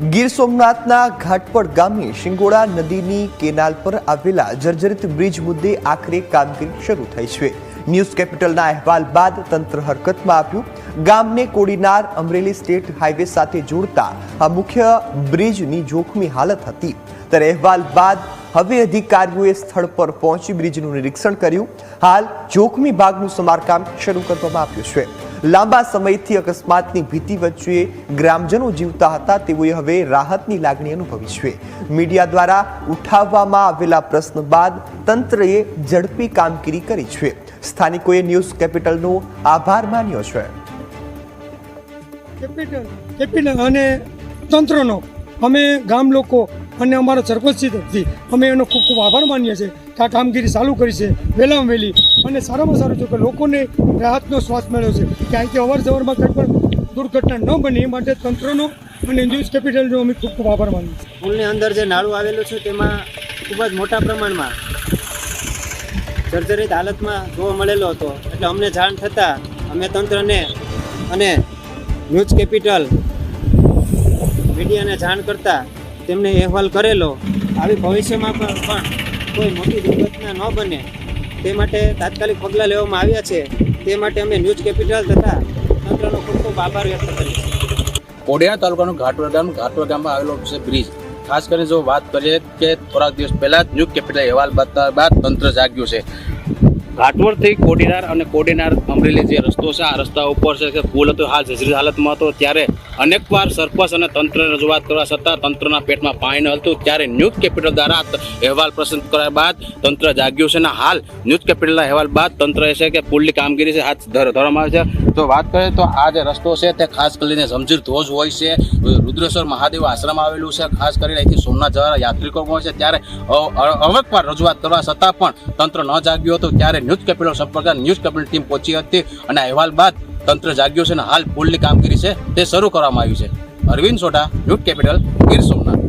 ગીર સોમનાથના ઘાટપડ ગામે શિંગોડા નદીની કેનાલ પર આવેલા જર્જરિત બ્રિજ મુદ્દે આખરે કામગીરી શરૂ થઈ છે। ન્યૂઝ કેપિટલના અહેવાલ બાદ તંત્ર હરકતમાં આવ્યું। ગામને કોડીનાર અમરેલી સ્ટેટ હાઈવે સાથે જોડતા આ મુખ્ય બ્રિજની જોખમી હાલત હતી, ત્યારે અહેવાલ બાદ હવે અધિકારીઓએ સ્થળ પર પહોંચી બ્રિજનું નિરીક્ષણ કર્યું। હાલ જોખમી ભાગનું સમારકામ શરૂ કરવામાં આવ્યું છે। લાંબા સમયથી અકસ્માતની ભીતિ વચ્ચે ગ્રામજનો જીવતા હતા, તેઓએ હવે રાહતની લાગણી અનુભવી છે। મીડિયા દ્વારા ઉઠાવવામાં આવેલા પ્રશ્ન બાદ તંત્રએ ઝડપી કામગીરી કરી છે। સ્થાનિકોએ ન્યૂઝ કેપિટલનો આભાર માન્યો છે। કેપિટલ અને તંત્રનો અમે ગામ લોકો અને અમારા સરપંચથી તરફથી અમે એનો ખૂબ ખૂબ આભાર માનીએ છીએ કે આ કામગીરી ચાલુ કરી છે વહેલામાં વહેલી, અને સારામાં સારું છે કે લોકોને રાહતનો શ્વાસ મળ્યો છે કે અહીંથી અવર જવરમાં કંઈ પણ દુર્ઘટના ન બને એ માટે તંત્રનો અને ન્યૂઝ કેપિટલનો અમે ખૂબ ખૂબ આભાર માનીએ છીએ। પુલની અંદર જે નાળું આવેલું છે તેમાં ખૂબ જ મોટા પ્રમાણમાં જર્જરિત હાલતમાં જોવા મળેલો હતો, એટલે અમને જાણ થતાં અમે તંત્રને અને ન્યૂઝ કેપિટલ મીડિયાને જાણ કરતાં તેમને અહેવાલ કરેલો। આવી ભવિષ્યમાં પણ કોઈ મોટી દુર્ઘટના ન બને તે માટે તાત્કાલિક પગલાં લેવામાં આવ્યા છે। તે માટે અમે ન્યૂઝ કેપિટલ તથા તંત્રનો ખૂબ ખૂબ આભાર વ્યક્ત કરીએ છીએ। કોડિયા તાલુકાનું ઘાટવડ ગામમાં આવેલો છે બ્રિજ। ખાસ કરીને જો વાત કરીએ કે થોડાક દિવસ પહેલા જ ન્યૂઝ કેપિટલ અહેવાલ બાદ તંત્ર જાગ્યું છે। ઘાટવડથી કોડીનાર અને કોડીનાર અમરેલી જે રસ્તો છે, આ રસ્તા ઉપર છે કે પુલ હતો હાલ જર્જરિત હાલતમાં હતો, ત્યારે અનેકવાર સરપંચ અને તંત્રને રજૂઆત કરવા છતાં તંત્રના પેટમાં પાણી ન હતું, ત્યારે ન્યૂઝ કેપિટલ દ્વારા અહેવાલ પ્રસિદ્ધ કર્યા બાદ તંત્ર જાગ્યું છે અને હાલ ન્યૂઝ કેપિટલના અહેવાલ બાદ તંત્ર એ છે કે પુલની કામગીરી છે હાથ ધરવામાં આવે છે। તો વાત કરીએ તો આ જે રસ્તો છે તે ખાસ કરીને જમજીર ધોજ હોય છે, રુદ્રેશ્વર મહાદેવ આશ્રમ આવેલું છે, ખાસ કરીને અહીંથી સોમનાથ જવાના યાત્રિકો હોય છે, ત્યારે અનેકવાર રજૂઆત કરવા છતાં પણ તંત્ર ન જાગ્યું હતું, ત્યારે ન્યૂઝ કેપિટલ સંપર્ક ન્યૂઝ કેપિટલ ટીમ પહોંચી હતી અને અહેવાલ બાદ તંત્ર જાગ્યું છે અને હાલ પુલની કામગીરી છે તે શરૂ કરવામાં આવી છે। Arvind Sodha, News Capital, Gir Somnath.